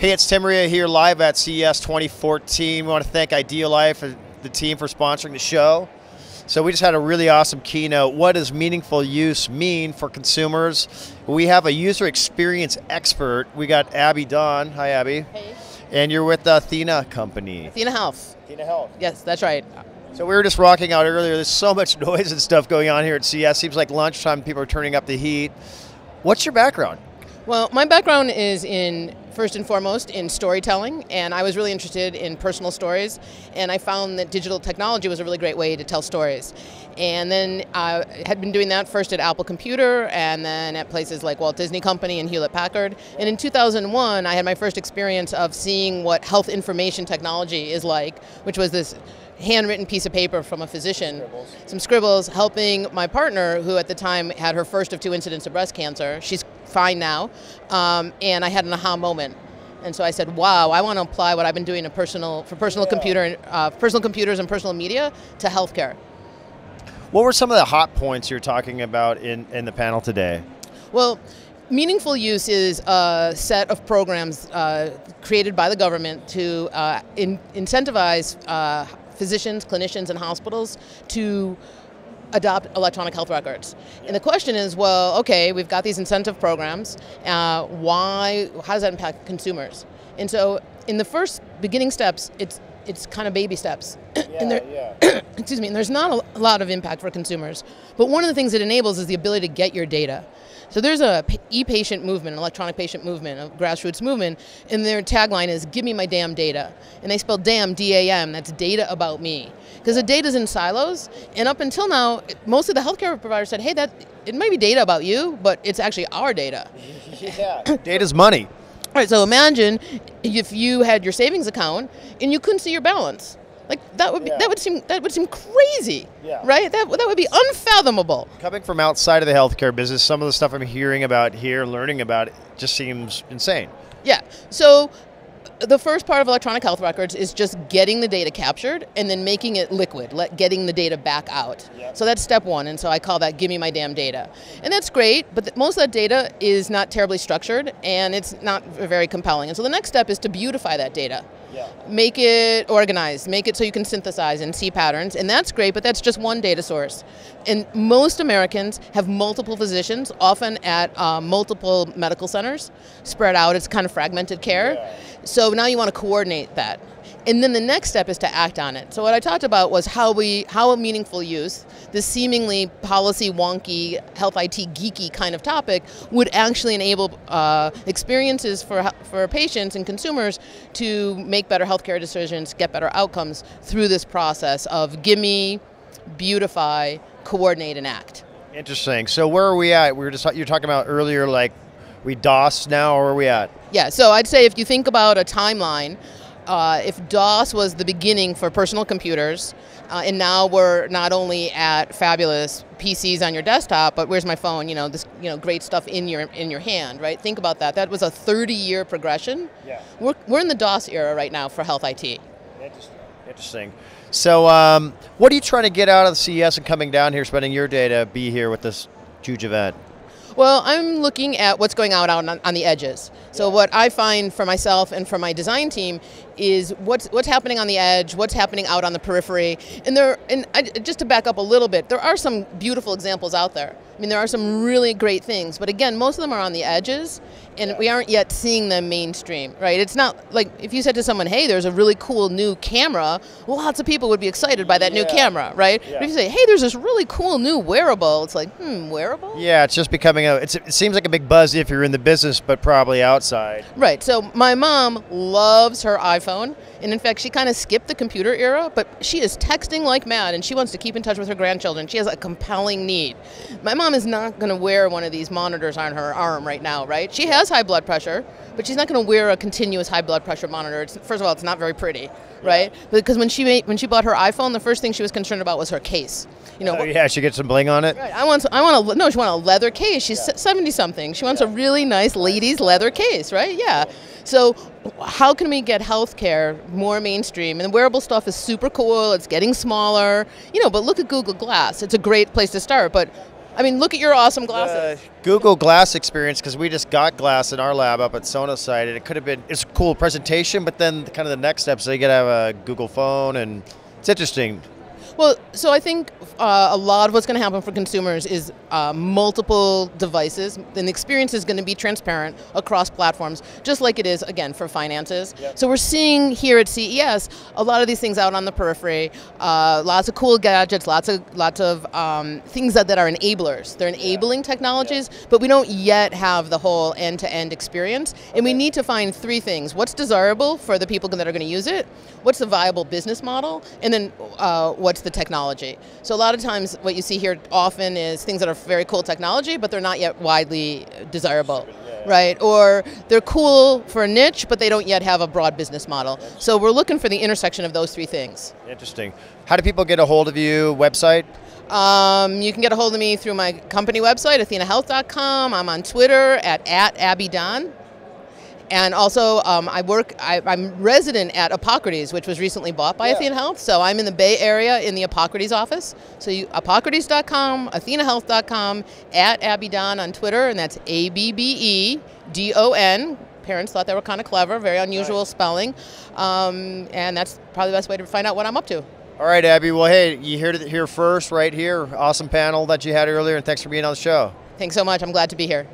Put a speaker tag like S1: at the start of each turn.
S1: Hey, it's Tim Reha here live at CES 2014. We want to thank Idealife and the team for sponsoring the show. So we just had a really awesome keynote. What does meaningful use mean for consumers? We have a user experience expert. We got Abbe Don. Hi, Abbe.
S2: Hey.
S1: And you're with the Athena company.
S2: Athena Health.
S1: Athena Health.
S2: Yes, that's right.
S1: So we were just rocking out earlier. There's so much noise and stuff going on here at CES. Seems like lunchtime, people are turning up the heat. What's your background?
S2: Well, my background is first and foremost in storytelling, and I was really interested in personal stories, and I found that digital technology was a really great way to tell stories. And then I had been doing that first at Apple Computer, and then at places like Walt Disney Company and Hewlett-Packard. And in 2001, I had my first experience of seeing what health information technology is like, which was this handwritten piece of paper from a physician, some scribbles, helping my partner, who at the time had her first of 2 incidents of breast cancer. She's fine now, and I had an aha moment. And so I said, wow, I want to apply what I've been doing personal computers and personal media to healthcare.
S1: What were some of the hot points you're talking about in the panel today?
S2: Well, meaningful use is a set of programs created by the government to incentivize physicians, clinicians, and hospitals to adopt electronic health records. And the question is, well, okay, we've got these incentive programs. How does that impact consumers? And so in the first beginning steps, it's kind of baby steps. Excuse me, and there's not a lot of impact for consumers. But one of the things it enables is the ability to get your data. So there's a e-patient movement, an electronic patient movement, a grassroots movement, and their tagline is, give me my damn data. And they spell damn, D-A-M, that's data about me. Because the data's in silos, and up until now, most of the healthcare providers said, hey, it might be data about you, but it's actually our data.
S1: Yeah, data's money.
S2: All right, so imagine if you had your savings account and you couldn't see your balance. Like that would seem crazy, right? That would be unfathomable.
S1: Coming from outside of the healthcare business, some of the stuff I'm hearing about here, learning about, it just seems insane.
S2: Yeah. So the first part of electronic health records is just getting the data captured and then making it liquid, getting the data back out. So that's step one, and so I call that give me my damn data. And that's great, but most of that data is not terribly structured and it's not very compelling. And so the next step is to beautify that data. Make it organized, make it so you can synthesize and see patterns, and that's great, but that's just one data source. And most Americans have multiple physicians, often at multiple medical centers, spread out. It's kind of fragmented care. So now you want to coordinate that. And then the next step is to act on it. So what I talked about was how a meaningful use, this seemingly policy wonky, health IT geeky kind of topic, would actually enable experiences for patients and consumers to make better healthcare decisions, get better outcomes through this process of gimme, beautify, coordinate, and act. Interesting.
S1: So where are we at? You're talking about earlier, like we DOS now, or where are we at?
S2: Yeah, so I'd say if you think about a timeline, if DOS was the beginning for personal computers, and now we're not only at fabulous PCs on your desktop, but where's my phone? This great stuff in your hand, right? Think about that. That was a 30-year progression. Yeah. We're in the DOS era right now for health IT.
S1: Interesting. So, what are you trying to get out of CES and coming down here, spending your day to be here with this huge event?
S2: Well, I'm looking at what's going on the edges. So what I find for myself and for my design team is what's happening on the edge, what's happening out on the periphery. Just to back up a little bit, there are some beautiful examples out there. I mean, there are some really great things, but again, most of them are on the edges, and we aren't yet seeing them mainstream, right? It's not like if you said to someone, hey, there's a really cool new camera, well, lots of people would be excited by that new camera, right? But if you say, hey, there's this really cool new wearable, it's like, wearable?
S1: Yeah, it's just becoming it seems like a big buzz if you're in the business, but probably outside.
S2: Right, so my mom loves her iPhone, and in fact, she kind of skipped the computer era, but she is texting like mad, and she wants to keep in touch with her grandchildren. She has a compelling need. My mom is not going to wear one of these monitors on her arm right now, right? She has high blood pressure, but she's not going to wear a continuous high blood pressure monitor. First of all, it's not very pretty, right? Because when she bought her iPhone, the first thing she was concerned about was her case.
S1: She gets some bling on it.
S2: Right. She wants a leather case. She's 70-something. She wants a really nice ladies' leather case, right? Yeah. So how can we get healthcare more mainstream? And the wearable stuff is super cool. It's getting smaller, but look at Google Glass. It's a great place to start, but I mean, look at your awesome glasses.
S1: Google Glass experience, because we just got Glass in our lab up at Sonos site, and it could have been, it's a cool presentation, but then kind of the next step, so you got to have a Google phone, and it's interesting.
S2: Well, so I think a lot of what's going to happen for consumers is multiple devices, and the experience is going to be transparent across platforms, just like it is, again, for finances. Yep. So we're seeing here at CES a lot of these things out on the periphery, lots of cool gadgets, lots of things that are enablers. They're enabling technologies, but we don't yet have the whole end-to-end experience, and we need to find three things. What's desirable for the people that are going to use it? What's the viable business model? And then what's the technology? So a lot of times what you see here often is things that are very cool technology, but they're not yet widely desirable, right? Or they're cool for a niche, but they don't yet have a broad business model. So we're looking for the intersection of those three things.
S1: Interesting. How do people get a hold of you? Website?
S2: You can get a hold of me through my company website, athenahealth.com. I'm on Twitter at Abbe. And also, I'm resident at Epocrates, which was recently bought by Athena Health. So I'm in the Bay Area in the Epocrates office. So Epocrates.com, athenahealth.com, at Abbe on Twitter, and that's ABBEDON. Parents thought they were kind of clever, very unusual spelling. And that's probably the best way to find out what I'm up to.
S1: All right, Abbe. Well, hey, you heard it here first, right here. Awesome panel that you had earlier, and thanks for being on the show.
S2: Thanks so much. I'm glad to be here.